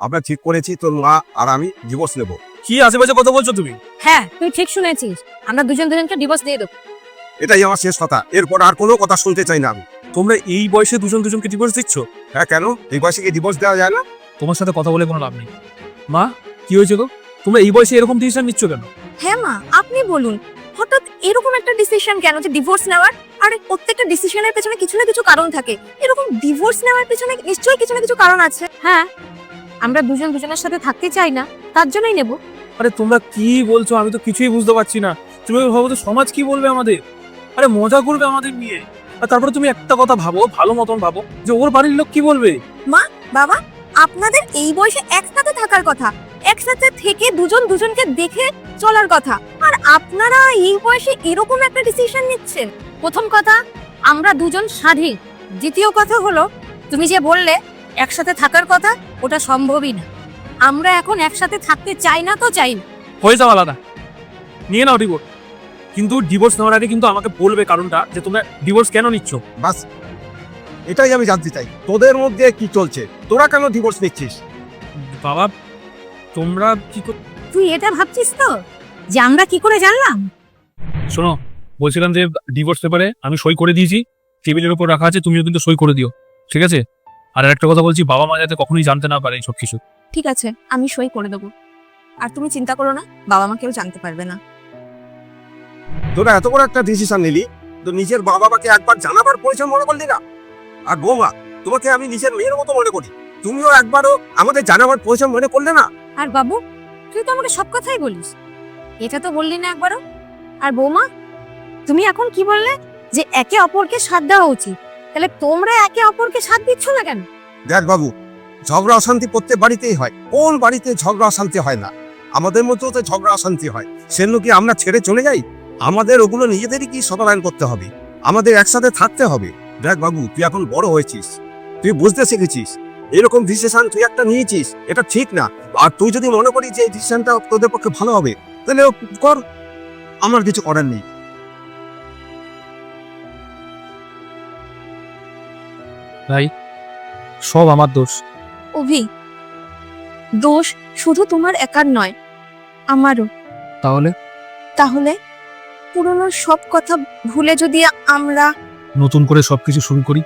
আমরা ঠিক করেছি তোর মা আর আমি ডিভোর্স নেব। কি আশেপাশে কথা বলছো তুমি? হ্যাঁ, তুই ঠিক শুনেছিস, আমরা দুজনকে ডিভোর্স দিয়ে দেবো। এটাই আমার শেষ কথা, এরপর আর কোনো কথা শুনতে চাই না আমি। তোমরা এই বয়সে দুজনকে ডিভোর্স দিচ্ছ? হ্যাঁ, কেন এই বয়সে কি ডিভোর্স দেওয়া যায় না? তোমার সাথে কথা বলে কোনো লাভ নেই। মা, কি হয়েছে গো? তোমরা এই বয়সে এরকম ডিসিশন নিচ্ছ কেন? হ্যাঁ মা, আপনি বলুন হঠাৎ এরকম একটা ডিসিশন কেন যে ডিভোর্স নেওয়ার? আর প্রত্যেকটা ডিসিশনের পেছনে কিছু না কিছু কারণ থাকে, এরকম ডিভোর্স নেওয়ার পেছনে নিশ্চয়ই কিছু না কিছু কারণ আছে। হ্যাঁ, আমরা দুজনের সাথে থাকতে চাই না, তার জন্যই নেব। আরে তোমরা কি বলছো, আমি তো কিছুই বুঝতে পারছি না। তুমি ভাবো তো সমাজ কি বলবে আমাদের? আরে মজা করবে আমাদের নিয়ে। আর তারপরে তুমি একটা কথা ভাবো, ভালো মতন ভাবো, যে ওর বাড়ির লোক কি বলবে। বাবা, আপনাদের এই বয়সে একসাথে থাকার কথা, একসাথে থেকে দুজনকে দেখে চলার কথা, আর আপনারা এই বয়সে এরকম একটা ডিসিশন নিচ্ছেন। প্রথম কথা, আমরা দুজন স্বাধীন। দ্বিতীয় কথা হলো, তুমি যে বললে একসাথে থাকার কথা, ওটা সম্ভবই না। আমরা এখন একসাথে থাকতে চাই না তো চাই না। হয়ে যাওয়া আলাদা, নিয়ে নাও ডিভোর্স। কিন্তু ডিভোর্স নেওয়ার আগে কিন্তু আমাকে বলবে কারণটা, যে তোমরা ডিভোর্স কেন নিচ্ছ। বাস এটাই আমি জানতে চাই, তোদের মধ্যে কি চলছে, তোরা কেন ডিভোর্স নিচ্ছিস? বাবা, তোমরা কি তুই এটা ভাবছিস তো যে আমরা কি করে জানলাম? শোনো, বলছিলাম যে ডিভোর্স পেপারে আমি সই করে দিয়েছি, টেবিলের উপর রাখা আছে, তুমিও কিন্তু সই করে দিও, ঠিক আছে? আর একটা কথা বলছি, বাবা মা যাতে কখনোই জানতে না পারে সব কিছু। ঠিক আছে, আমি সই করে দেবো, আর তুমি চিন্তা করো না, বাবা মা কেউ জানতে পারবে না। তোরা এত বড় একটা ডিসিশন নিলি, তো নিজের বাবা মাকে একবার জানাবার প্রয়োজন মনে করলি না? আর বৌমা, তোমাকে আমি নিজের মেয়ের মতো মনে করি, তুমিও একবারও আমাদের জানাবার প্রয়োজন মনে করলে না? আর বাবু, তুই তো আমাকে সব কথাই বলিস, এটা তো বললি না একবারও। আর বৌমা, তুমি এখন কি বললে যে একে অপরকে সাথ দেওয়া উচিত, তাহলে তোমরা একে অপরকে সাথ দিচ্ছ না কেন? দেখ বাবু, ঝগড়া অশান্তি প্রত্যেক বাড়িতেই হয়, কোন বাড়িতে ঝগড়া অশান্তি হয় না? আমাদের মধ্যেও তো ঝগড়া অশান্তি হয়, সেগুলো কি আমরা ছেড়ে চলে যাই? আমাদের ওগুলো নিজেদেরই কি সমাধান করতে হবে, আমাদের একসাথে থাকতে হবে। দেখ বাবু, তুই এখন বড় হয়েছিস, তুই বুঝতে শিখেছিস, এরকম ডিসিশন তুই একটা নিয়েছিস, এটা ঠিক না। আর তুই যদি মনে করিস যে এই ডিসিশনটা তোদের পক্ষে ভালো হবে, তাহলে কর, আমার কিছু করার নেই। ভাই, সব আমার দোষ। অভি, দোষ শুধু তোমার একার নয়, আমারও। তাহলে তাহলে পুরনো সব কথা ভুলে যদি আমরা নতুন করে সবকিছু শুরু করি।